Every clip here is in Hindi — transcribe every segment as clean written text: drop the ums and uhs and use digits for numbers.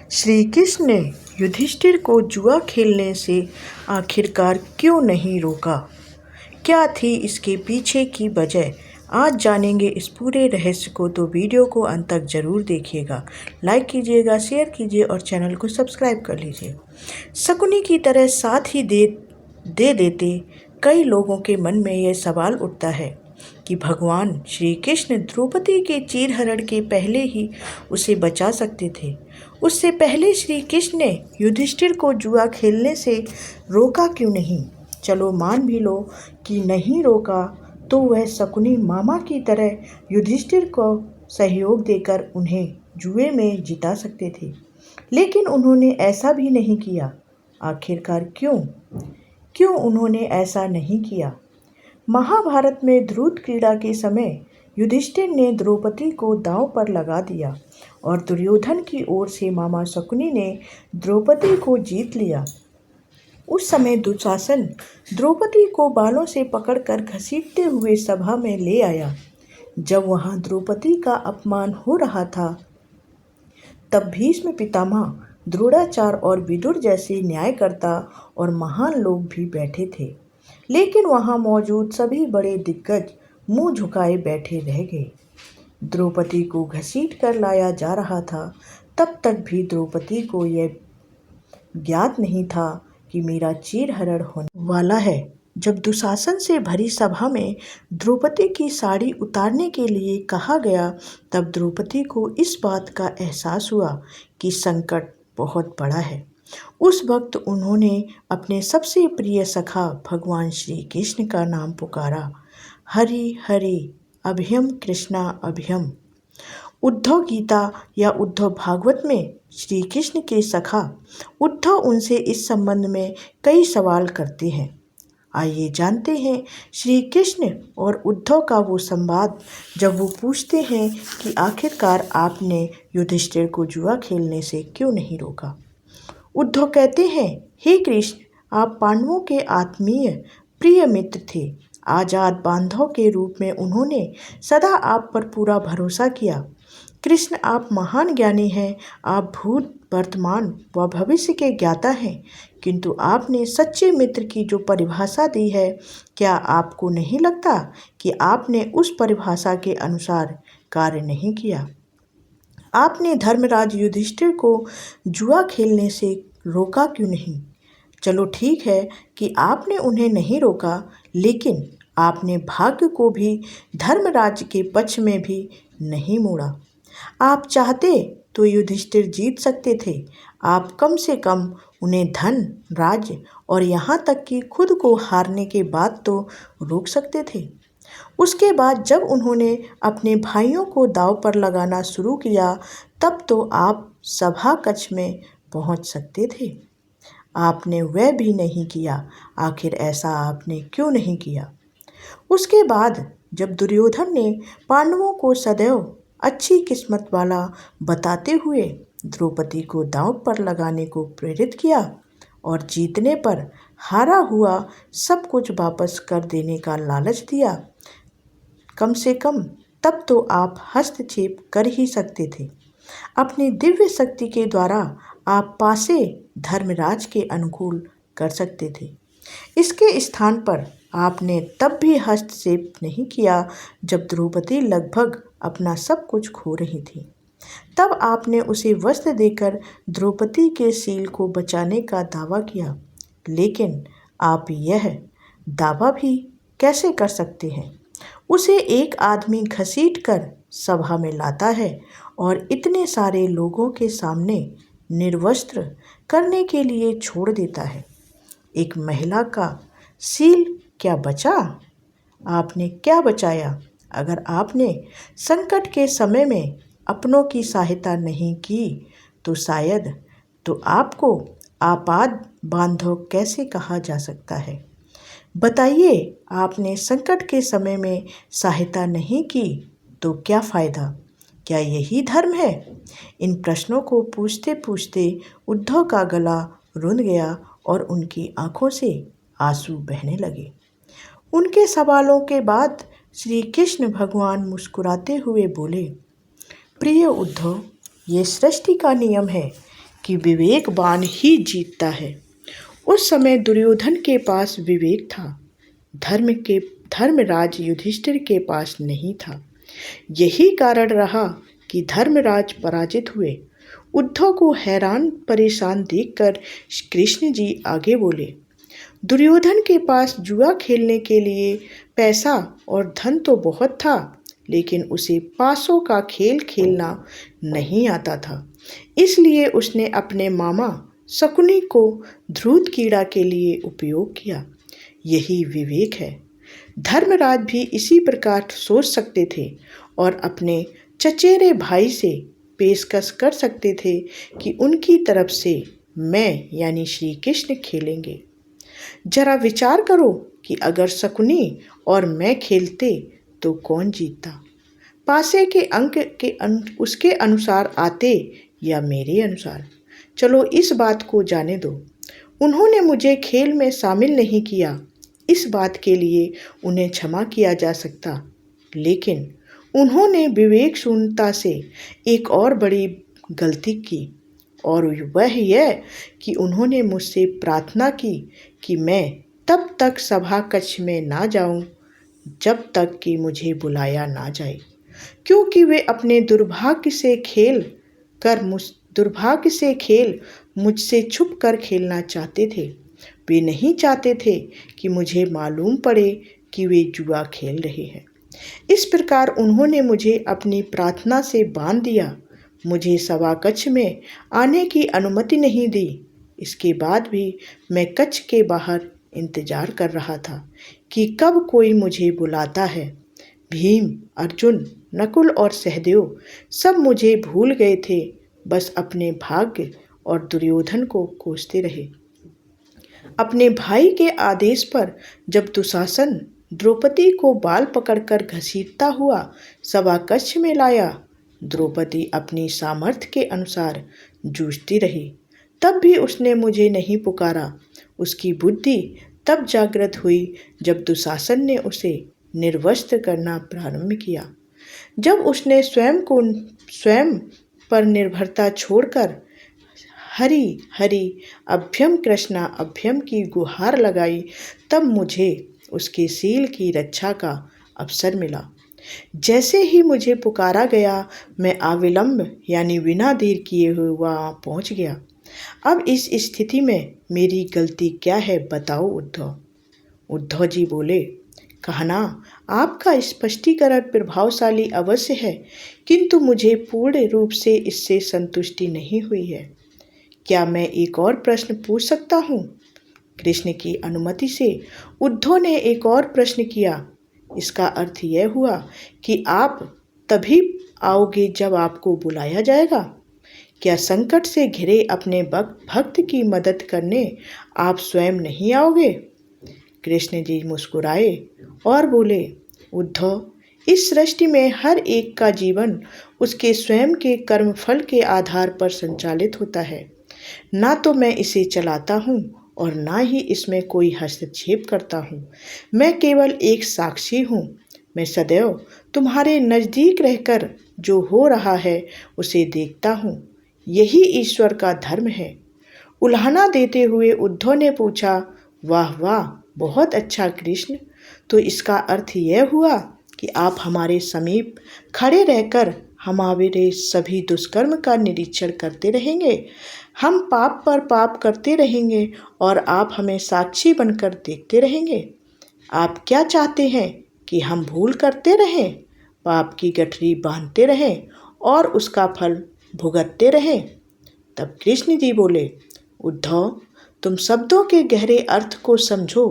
श्री कृष्ण ने युधिष्ठिर को जुआ खेलने से आखिरकार क्यों नहीं रोका? क्या थी इसके पीछे की वजह? आज जानेंगे इस पूरे रहस्य को, तो वीडियो को अंत तक जरूर देखिएगा। लाइक कीजिएगा, शेयर कीजिए और चैनल को सब्सक्राइब कर लीजिए। शकुनी की तरह साथ ही दे देते कई लोगों के मन में यह सवाल उठता है कि भगवान श्री कृष्ण द्रौपदी के चीरहरण के पहले ही उसे बचा सकते थे। उससे पहले श्री कृष्ण ने युधिष्ठिर को जुआ खेलने से रोका क्यों नहीं? चलो मान भी लो कि नहीं रोका, तो वह शकुनी मामा की तरह युधिष्ठिर को सहयोग देकर उन्हें जुए में जिता सकते थे, लेकिन उन्होंने ऐसा भी नहीं किया। आखिरकार क्यों उन्होंने ऐसा नहीं किया? महाभारत में ध्रुव क्रीड़ा के समय युधिष्ठिर ने द्रौपदी को दांव पर लगा दिया और दुर्योधन की ओर से मामा शकुनी ने द्रौपदी को जीत लिया। उस समय दुशासन द्रौपदी को बालों से पकड़कर घसीटते हुए सभा में ले आया। जब वहां द्रौपदी का अपमान हो रहा था, तब भीष्म पितामह, द्रोणाचार्य और विदुर जैसे न्यायकर्ता और महान लोग भी बैठे थे, लेकिन वहां मौजूद सभी बड़े दिग्गज मुंह झुकाए बैठे रह गए। द्रौपदी को घसीट कर लाया जा रहा था। तब तक भी द्रौपदी को यह ज्ञात नहीं था कि मेरा चीरहरण होने वाला है। जब दुशासन से भरी सभा में द्रौपदी की साड़ी उतारने के लिए कहा गया, तब द्रौपदी को इस बात का एहसास हुआ कि संकट बहुत बड़ा है। उस वक्त उन्होंने अपने सबसे प्रिय सखा भगवान श्री कृष्ण का नाम पुकारा, हरि हरि अभयम कृष्णा अभयम। उद्धव गीता या उद्धव भागवत में श्री कृष्ण के सखा उद्धव उनसे इस संबंध में कई सवाल करते हैं। आइए जानते हैं श्री कृष्ण और उद्धव का वो संवाद, जब वो पूछते हैं कि आखिरकार आपने युधिष्ठिर को जुआ खेलने से क्यों नहीं रोका। उद्धव कहते हैं, हे कृष्ण, आप पांडवों के आत्मीय प्रिय मित्र थे। आजाद बांधव के रूप में उन्होंने सदा आप पर पूरा भरोसा किया। कृष्ण, आप महान ज्ञानी हैं। आप भूत, वर्तमान व भविष्य के ज्ञाता हैं, किंतु आपने सच्चे मित्र की जो परिभाषा दी है, क्या आपको नहीं लगता कि आपने उस परिभाषा के अनुसार कार्य नहीं किया? आपने धर्मराज युधिष्ठिर को जुआ खेलने से रोका क्यों नहीं? चलो ठीक है कि आपने उन्हें नहीं रोका, लेकिन आपने भाग्य को भी धर्मराज के पक्ष में भी नहीं मोड़ा। आप चाहते तो युधिष्ठिर जीत सकते थे। आप कम से कम उन्हें धन, राज्य और यहाँ तक कि खुद को हारने के बाद तो रोक सकते थे। उसके बाद जब उन्होंने अपने भाइयों को दांव पर लगाना शुरू किया, तब तो आप सभा कक्ष में पहुँच सकते थे। आपने वह भी नहीं किया। आखिर ऐसा आपने क्यों नहीं किया? उसके बाद जब दुर्योधन ने पांडवों को सदैव अच्छी किस्मत वाला बताते हुए द्रौपदी को दांव पर लगाने को प्रेरित किया और जीतने पर हारा हुआ सब कुछ वापस कर देने का लालच दिया, कम से कम तब तो आप हस्तक्षेप कर ही सकते थे। अपनी दिव्य शक्ति के द्वारा आप पासे धर्मराज के अनुकूल कर सकते थे। इसके स्थान पर आपने तब भी हस्तक्षेप नहीं किया जब द्रौपदी लगभग अपना सब कुछ खो रही थी। तब आपने उसे वस्त्र देकर द्रौपदी के शील को बचाने का दावा किया, लेकिन आप यह दावा भी कैसे कर सकते हैं? उसे एक आदमी घसीट कर सभा में लाता है और इतने सारे लोगों के सामने निर्वस्त्र करने के लिए छोड़ देता है। एक महिला का शील क्या बचा? आपने क्या बचाया? अगर आपने संकट के समय में अपनों की सहायता नहीं की, तो शायद तो आपको आपात बांधव कैसे कहा जा सकता है? बताइए, आपने संकट के समय में सहायता नहीं की तो क्या फ़ायदा? क्या यही धर्म है? इन प्रश्नों को पूछते पूछते उद्धव का गला रुंध गया और उनकी आंखों से आंसू बहने लगे। उनके सवालों के बाद श्री कृष्ण भगवान मुस्कुराते हुए बोले, प्रिय उद्धव, ये सृष्टि का नियम है कि विवेकवान ही जीतता है। उस समय दुर्योधन के पास विवेक था, धर्मराज युधिष्ठिर के पास नहीं था। यही कारण रहा कि धर्मराज पराजित हुए। उद्धव को हैरान परेशान देखकर कृष्ण जी आगे बोले, दुर्योधन के पास जुआ खेलने के लिए पैसा और धन तो बहुत था, लेकिन उसे पासों का खेल खेलना नहीं आता था। इसलिए उसने अपने मामा शकुनी को धूर्त कीड़ा के लिए उपयोग किया। यही विवेक है। धर्मराज भी इसी प्रकार सोच सकते थे और अपने चचेरे भाई से पेशकश कर सकते थे कि उनकी तरफ से मैं यानी श्री कृष्ण खेलेंगे। जरा विचार करो कि अगर शकुनी और मैं खेलते तो कौन जीतता? पासे के अंक उसके अनुसार आते या मेरे अनुसार? चलो इस बात को जाने दो। उन्होंने मुझे खेल में शामिल नहीं किया, इस बात के लिए उन्हें क्षमा किया जा सकता, लेकिन उन्होंने विवेक शून्यता से एक और बड़ी गलती की, और वह यह कि उन्होंने मुझसे प्रार्थना की कि मैं तब तक सभा कक्ष में ना जाऊं जब तक कि मुझे बुलाया ना जाए, क्योंकि वे अपने दुर्भाग्य से खेल मुझसे छुप कर खेलना चाहते थे। वे नहीं चाहते थे कि मुझे मालूम पड़े कि वे जुआ खेल रहे हैं। इस प्रकार उन्होंने मुझे अपनी प्रार्थना से बांध दिया, मुझे सभा कक्ष में आने की अनुमति नहीं दी। इसके बाद भी मैं कक्ष के बाहर इंतजार कर रहा था कि कब कोई मुझे बुलाता है। भीम, अर्जुन, नकुल और सहदेव सब मुझे भूल गए थे, बस अपने भाग्य और दुर्योधन को कोसते रहे। अपने भाई के आदेश पर जब दुशासन द्रौपदी को बाल पकड़कर घसीटता हुआ सभा कक्ष में लाया, द्रौपदी अपनी सामर्थ्य के अनुसार जूझती रही, तब भी उसने मुझे नहीं पुकारा। उसकी बुद्धि तब जागृत हुई जब दुशासन ने उसे निर्वस्त्र करना प्रारंभ किया। जब उसने स्वयं पर निर्भरता छोड़कर हरि हरि अभ्यम कृष्णा अभ्यम की गुहार लगाई, तब मुझे उसके शील की रक्षा का अवसर मिला। जैसे ही मुझे पुकारा गया, मैं अविलंब यानी बिना देर किए हुए वहाँ पहुँच गया। अब इस स्थिति में मेरी गलती क्या है, बताओ उद्धव। उद्धव जी बोले, कहना आपका स्पष्टीकरण प्रभावशाली अवश्य है, किंतु मुझे पूर्ण रूप से इससे संतुष्टि नहीं हुई है। क्या मैं एक और प्रश्न पूछ सकता हूँ? कृष्ण की अनुमति से उद्धव ने एक और प्रश्न किया। इसका अर्थ यह हुआ कि आप तभी आओगे जब आपको बुलाया जाएगा। क्या संकट से घिरे अपने भक्त की मदद करने आप स्वयं नहीं आओगे? कृष्ण जी मुस्कुराए और बोले, उद्धव, इस सृष्टि में हर एक का जीवन उसके स्वयं के कर्मफल के आधार पर संचालित होता है। ना तो मैं इसे चलाता हूँ और ना ही इसमें कोई हस्तक्षेप करता हूँ। मैं केवल एक साक्षी हूँ। मैं सदैव तुम्हारे नज़दीक रहकर जो हो रहा है उसे देखता हूँ। यही ईश्वर का धर्म है। उल्हाना देते हुए उद्धव ने पूछा, वाह वाह, बहुत अच्छा कृष्ण, तो इसका अर्थ यह हुआ कि आप हमारे समीप खड़े रहकर हमारे सभी दुष्कर्म का निरीक्षण करते रहेंगे। हम पाप पर पाप करते रहेंगे और आप हमें साक्षी बनकर देखते रहेंगे। आप क्या चाहते हैं कि हम भूल करते रहें, पाप की गठरी बांधते रहें और उसका फल भुगतते रहें? तब कृष्ण जी बोले, उद्धव, तुम शब्दों के गहरे अर्थ को समझो।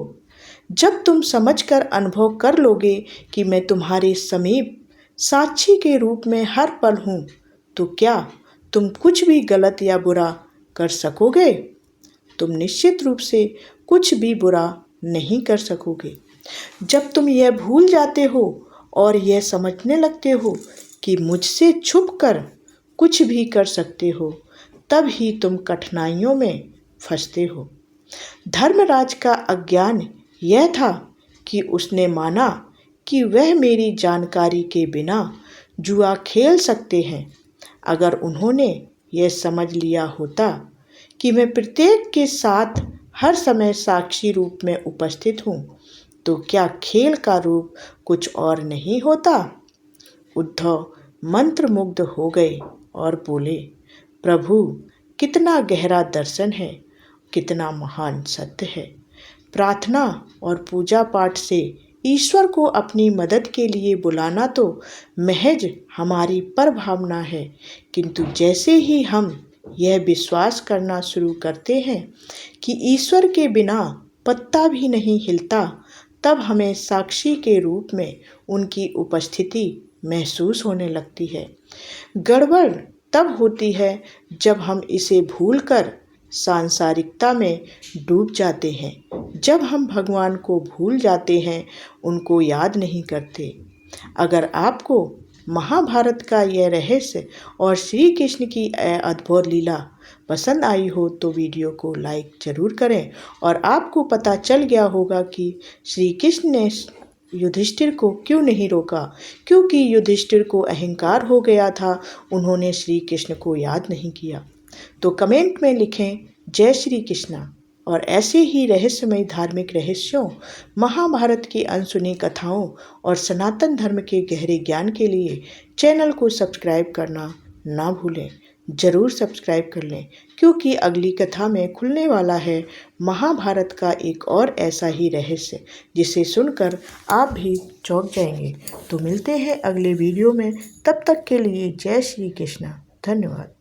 जब तुम समझकर अनुभव कर लोगे कि मैं तुम्हारे समीप साक्षी के रूप में हर पल हूँ, तो क्या तुम कुछ भी गलत या बुरा कर सकोगे? तुम निश्चित रूप से कुछ भी बुरा नहीं कर सकोगे। जब तुम यह भूल जाते हो और यह समझने लगते हो कि मुझसे छुपकर कुछ भी कर सकते हो, तब ही तुम कठिनाइयों में फंसते हो। धर्मराज का अज्ञान यह था कि उसने माना कि वह मेरी जानकारी के बिना जुआ खेल सकते हैं। अगर उन्होंने यह समझ लिया होता कि मैं प्रत्येक के साथ हर समय साक्षी रूप में उपस्थित हूँ, तो क्या खेल का रूप कुछ और नहीं होता? उद्धव मंत्रमुग्ध हो गए और बोले, प्रभु, कितना गहरा दर्शन है, कितना महान सत्य है। प्रार्थना और पूजा पाठ से ईश्वर को अपनी मदद के लिए बुलाना तो महज हमारी परभावना है, किंतु जैसे ही हम यह विश्वास करना शुरू करते हैं कि ईश्वर के बिना पत्ता भी नहीं हिलता, तब हमें साक्षी के रूप में उनकी उपस्थिति महसूस होने लगती है। गड़बड़ तब होती है जब हम इसे भूलकर सांसारिकता में डूब जाते हैं, जब हम भगवान को भूल जाते हैं, उनको याद नहीं करते। अगर आपको महाभारत का यह रहस्य और श्री कृष्ण की अद्भुत लीला पसंद आई हो तो वीडियो को लाइक जरूर करें। और आपको पता चल गया होगा कि श्री कृष्ण ने युधिष्ठिर को क्यों नहीं रोका, क्योंकि युधिष्ठिर को अहंकार हो गया था, उन्होंने श्री कृष्ण को याद नहीं किया। तो कमेंट में लिखें जय श्री कृष्णा। और ऐसे ही रहस्यमय धार्मिक रहस्यों, महाभारत की अनसुनी कथाओं और सनातन धर्म के गहरे ज्ञान के लिए चैनल को सब्सक्राइब करना ना भूलें। ज़रूर सब्सक्राइब कर लें, क्योंकि अगली कथा में खुलने वाला है महाभारत का एक और ऐसा ही रहस्य, जिसे सुनकर आप भी चौंक जाएंगे। तो मिलते हैं अगले वीडियो में, तब तक के लिए जय श्री कृष्णा। धन्यवाद।